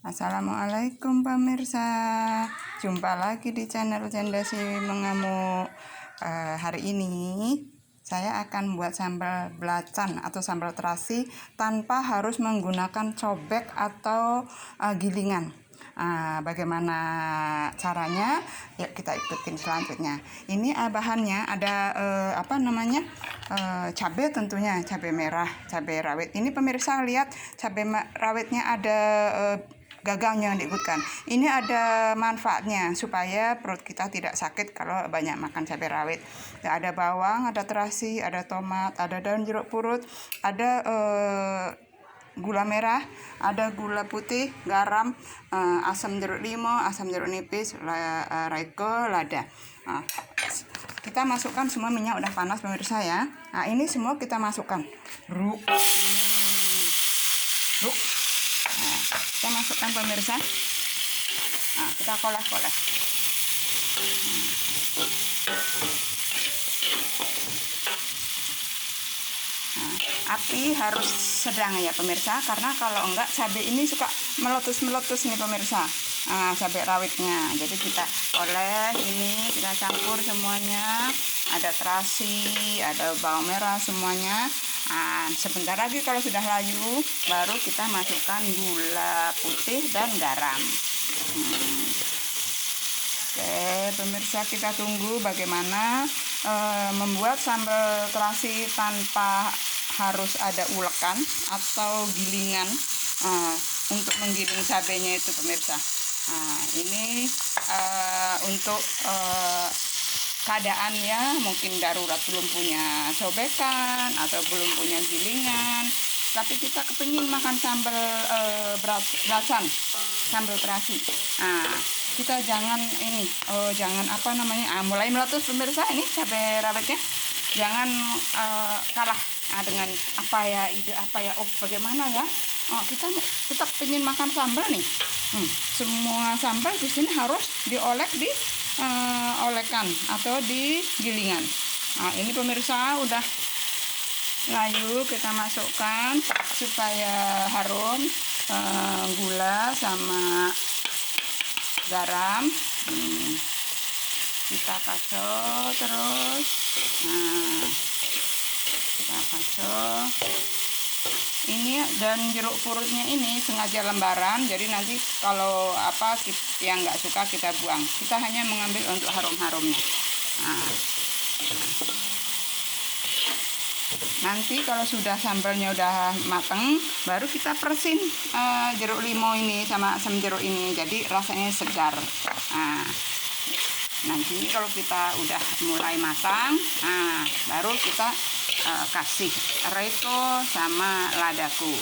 Assalamualaikum pemirsa, jumpa lagi di channel Cendasi Mengamuk. Hari ini saya akan buat sambal belacan atau sambal terasi tanpa harus menggunakan cobek atau gilingan. Bagaimana caranya? Yuk kita ikutin selanjutnya. Ini bahannya ada cabai, tentunya cabai merah, cabai rawit. Ini pemirsa lihat cabai rawitnya ada gagangnya diikutkan. Ini ada manfaatnya supaya perut kita tidak sakit kalau banyak makan cabai rawit. Ya, ada bawang, ada terasi, ada tomat, ada daun jeruk purut, ada gula merah, ada gula putih, garam, asam jeruk limau, asam jeruk nipis, roiko, lada. Kita masukkan semua, minyak udah panas pemirsa ya. Nah, ini semua kita masukkan. Ruk. Nah, kita masukkan pemirsa. Nah, kita koleh-koleh. Nah, api harus sedang ya pemirsa, karena kalau enggak cabai ini suka meletus-meletus nih pemirsa. Nah, cabai rawitnya. Jadi kita oleh ini, kita campur semuanya. Ada terasi, ada bawang merah semuanya. Nah, sebentar lagi kalau sudah layu, baru kita masukkan gula putih dan garam. Oke, pemirsa, kita tunggu bagaimana membuat sambal terasi tanpa harus ada ulekan atau gilingan untuk menggiling cabenya itu pemirsa. Nah, ini untuk keadaannya mungkin darurat, belum punya sobekan atau belum punya gilingan, tapi kita kepingin makan sambal belacan, sambal terasi. Nah, kita jangan mulai meletus pemirsa, ini cabai rawitnya jangan kalah dengan bagaimana ya, kita pengen makan sambal nih. Semua sambal di sini harus diolek di olekan atau di gilingan. Nah, ini pemirsa udah layu, kita masukkan supaya harum gula sama garam. Kita pacok terus. Nah, kita pacok. Ini dan jeruk purutnya ini sengaja lembaran, jadi nanti kalau yang nggak suka kita buang. Kita hanya mengambil untuk harum-harumnya. Nah, nanti kalau sudah sambalnya udah mateng, baru kita persin jeruk limau ini sama asam jeruk ini, jadi rasanya segar. Nah, nanti kalau kita udah mulai matang, baru kita kasih roiko sama ladaku.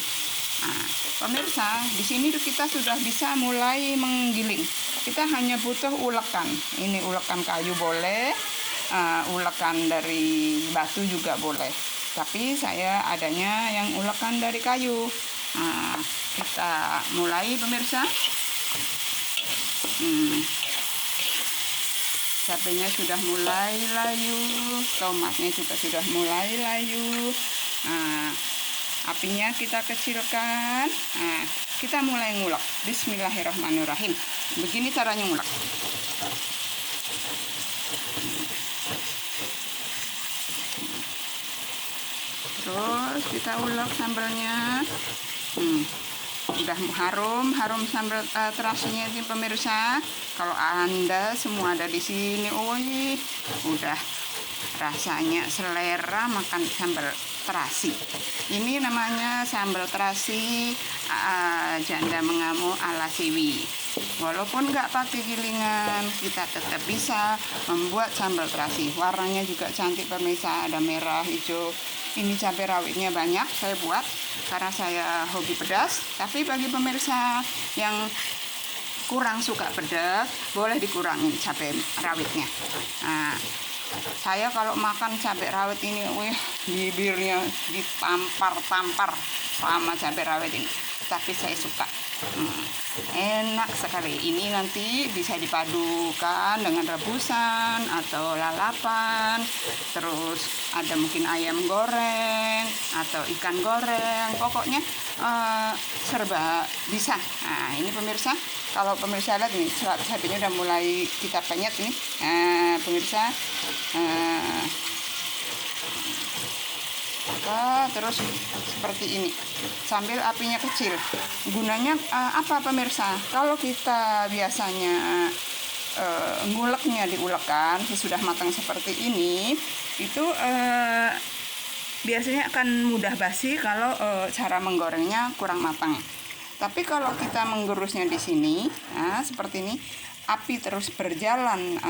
Nah, pemirsa, di sini kita sudah bisa mulai menggiling. Kita hanya butuh ulekan. Ini ulekan kayu boleh, ulekan dari batu juga boleh. Tapi saya adanya yang ulekan dari kayu. Nah, kita mulai pemirsa. Cabenya sudah mulai layu, tomatnya juga sudah mulai layu. Nah, apinya kita kecilkan. Nah, kita mulai ngulek. Bismillahirrahmanirrahim. Begini caranya ngulek. Terus kita ulek sambalnya. Udah harum sambal terasinya ini pemirsa. Kalau Anda semua ada di sini, udah rasanya selera makan sambal terasi. Ini namanya sambal terasi Janda Mengamuk ala Siwi. Walaupun nggak pakai gilingan, kita tetap bisa membuat sambal terasi. Warnanya juga cantik pemirsa, ada merah, hijau. Ini cabai rawitnya banyak saya buat karena saya hobi pedas. Tapi bagi pemirsa yang kurang suka pedas, boleh dikurangin cabai rawitnya. Nah, saya kalau makan cabai rawit ini, bibirnya ditampar-tampar sama cabai rawit ini. Tapi saya suka. Enak sekali. Ini nanti bisa dipadukan dengan rebusan atau lalapan. Terus ada mungkin ayam goreng atau ikan goreng, pokoknya serba bisa. Nah ini pemirsa, kalau pemirsa lihat nih cabenya udah mulai kita penyet nih. Nah pemirsa, terus seperti ini sambil apinya kecil. Gunanya apa pemirsa? Kalau kita biasanya nguleknya diulekkan sesudah matang seperti ini, itu biasanya akan mudah basi kalau cara menggorengnya kurang matang. Tapi kalau kita menggerusnya di sini, nah seperti ini, api terus berjalan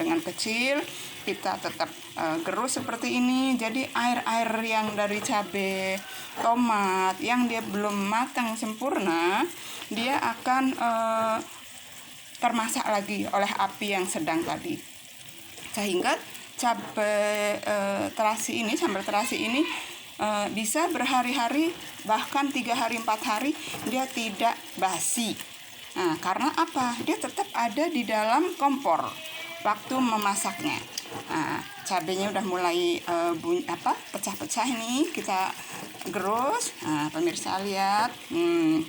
dengan kecil, kita tetap gerus seperti ini. Jadi air-air yang dari cabai tomat yang dia belum matang sempurna, dia akan termasak lagi oleh api yang sedang tadi, sehingga cabai terasi ini, sambal terasi ini bisa berhari-hari, bahkan 3 hari 4 hari dia tidak basi. Nah, karena apa? Dia tetap ada di dalam kompor waktu memasaknya. Nah, cabenya udah mulai pecah-pecah ini, kita gerus. Nah, pemirsa lihat,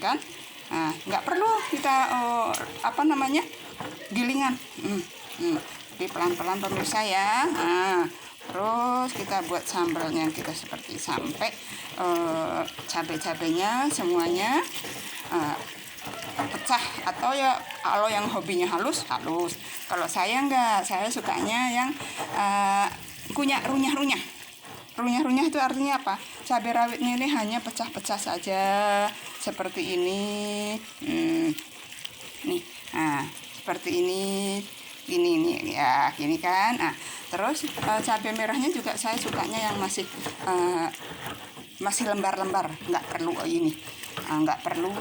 kan? Nah, nggak perlu kita gilingan. Jadi pelan-pelan pemirsa ya. Nah, terus kita buat sambalnya kita seperti sampai cabai-cabainya semuanya pecah, atau ya kalau yang hobinya halus. Kalau saya enggak, saya sukanya yang kunyah runyah. Runyah itu artinya apa? Cabai rawitnya ini hanya pecah-pecah saja seperti ini. Nih, nah seperti ini ya, gini kan. Nah, terus cabai merahnya juga saya sukanya yang masih lembar-lembar, nggak perlu ini, nggak perlu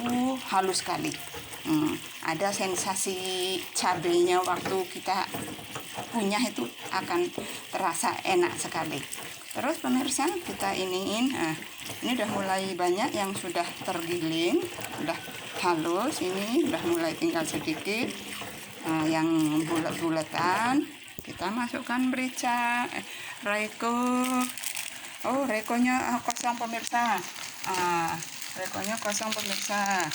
halus sekali. Ada sensasi cabenya waktu kita kunyah itu akan terasa enak sekali. Terus pemirsa, kita iniin, ini udah mulai banyak yang sudah tergiling, udah halus, ini udah mulai tinggal sedikit yang bulat-bulatan. Kita masukkan merica, reko. Oh, rekonya kosong pemirsa. Rekonya kosong pemirsa.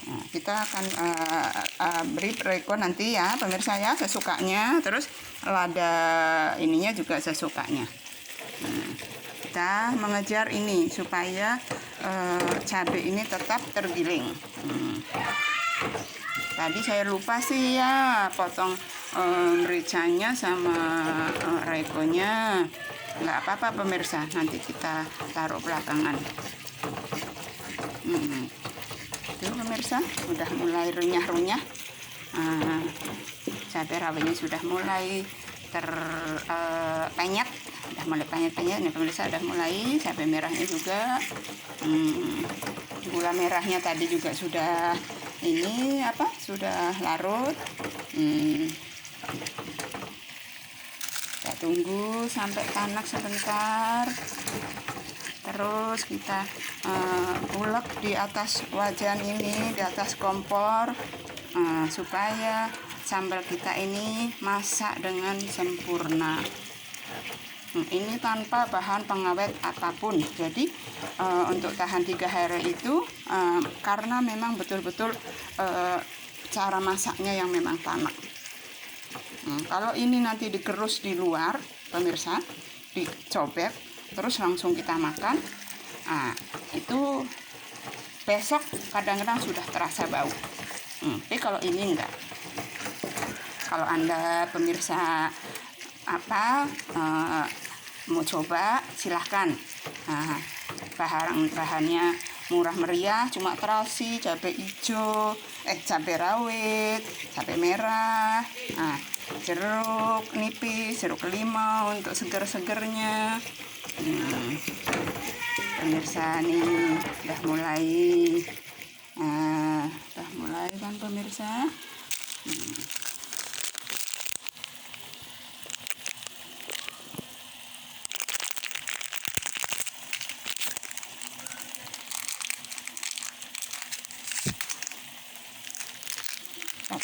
Nah, kita akan beri reko nanti ya pemirsa ya, sesukanya. Terus lada ininya juga sesukanya. Kita mengejar ini supaya cabai ini tetap tergiling. Tadi saya lupa sih ya potong mericanya sama rekonya. Nggak apa-apa pemirsa, nanti kita taruh belakangan. Itu pemirsa udah mulai runyah-runyah. Cabai rawitnya sudah mulai terpenyet, udah mulai penyet-penyet nih pemirsa, udah mulai. Cabai merahnya juga, gula merahnya tadi juga sudah ini sudah larut. Kita tunggu sampai panas sebentar. Terus kita ulek di atas wajan ini, di atas kompor, supaya sambal kita ini masak dengan sempurna. Ini tanpa bahan pengawet apapun. Jadi untuk tahan 3 hari itu karena memang betul-betul cara masaknya yang memang tamak. Kalau ini nanti digerus di luar pemirsa, dicobek terus langsung kita makan, itu besok kadang-kadang sudah terasa bau. Tapi kalau ini enggak. Kalau Anda pemirsa mau coba, silahkan. Bahannya murah meriah, cuma terasi, cabai hijau, cabai rawit, cabai merah, jeruk nipis, jeruk limau untuk seger-segernya. Pemirsa nih udah mulai kan pemirsa.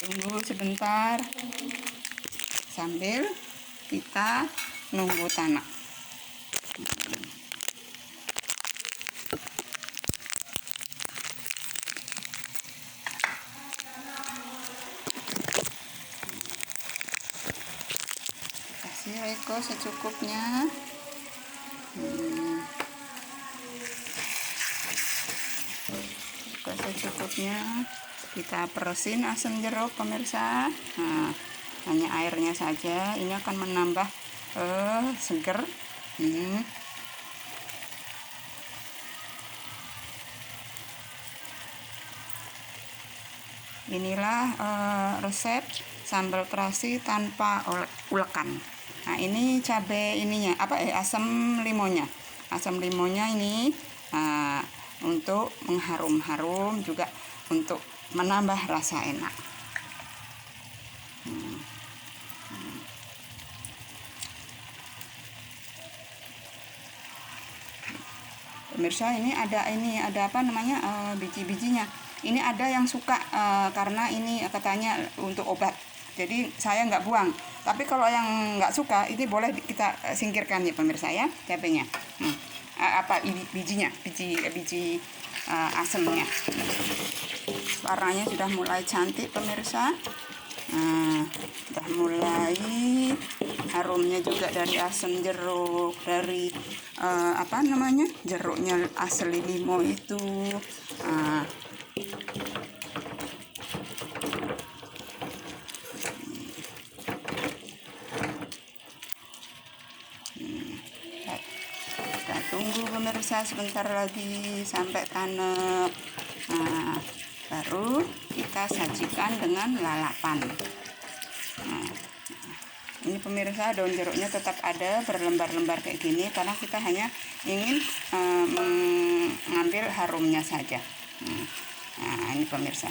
Tunggu sebentar sambil kita nunggu tanak. Kasih reko secukupnya. Secukupnya kita peresin asam jeruk pemirsa. Nah, hanya airnya saja, ini akan menambah seger. Inilah resep sambal terasi tanpa ulekan. Nah, ini cabai ininya asam limonya. Asam limonya ini untuk mengharum-harum, juga untuk menambah rasa enak. Pemirsa, ini ada apa namanya, biji-bijinya. Ini ada yang suka karena ini katanya untuk obat. Jadi saya nggak buang. Tapi kalau yang nggak suka, ini boleh kita singkirkan ya pemirsa ya, cabenya. Bijinya, biji asemnya. Warnanya sudah mulai cantik pemirsa. Sudah mulai harumnya juga dari asam jeruk, dari jeruknya asli limo itu. Kita tunggu pemirsa sebentar lagi sampai tanek. Baru kita sajikan dengan lalapan. Ini pemirsa, daun jeruknya tetap ada berlembar-lembar kayak gini karena kita hanya ingin mengambil harumnya saja. Nah, ini pemirsa.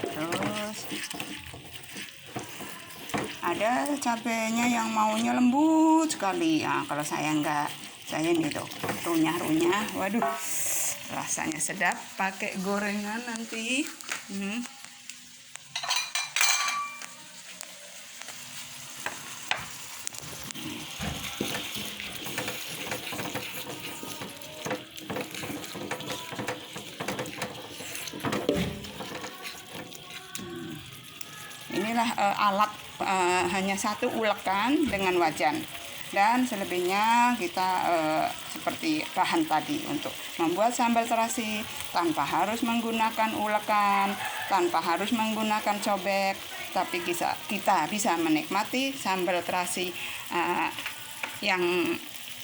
Terus ada cabenya yang maunya lembut sekali. Kalau saya enggak, saya ini tuh runyah-runyah. Waduh, rasanya sedap pakai gorengan nanti. Inilah alat, hanya satu ulekan dengan wajan, dan selebihnya kita seperti bahan tadi untuk membuat sambal terasi tanpa harus menggunakan ulekan, tanpa harus menggunakan cobek, tapi kita bisa menikmati sambal terasi yang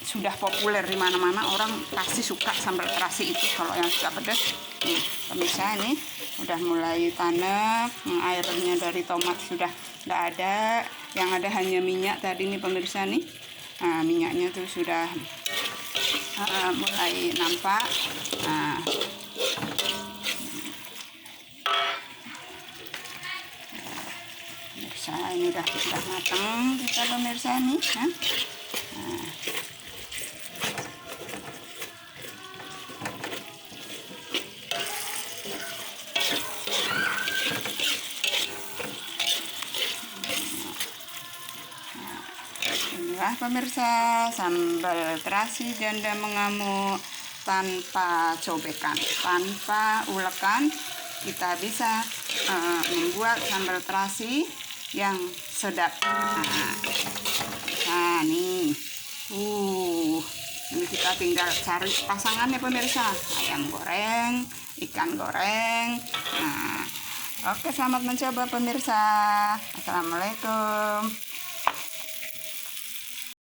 sudah populer di mana-mana. Orang pasti suka sambal terasi itu kalau yang suka pedas. Nih pemirsa, ini udah mulai tanek, airnya dari tomat sudah tidak ada, yang ada hanya minyak tadi nih pemirsa nih. Minyaknya tuh sudah mulai nampak. Pemirsa, ini udah matang kita pemirsa nih. Inilah pemirsa, sambal terasi janda mengamuk tanpa cobekan, tanpa ulekan. Kita bisa membuat sambal terasi yang sedap. Nah nih, ini kita tinggal cari pasangannya pemirsa, ayam goreng, ikan goreng. Oke, selamat mencoba pemirsa. Assalamualaikum.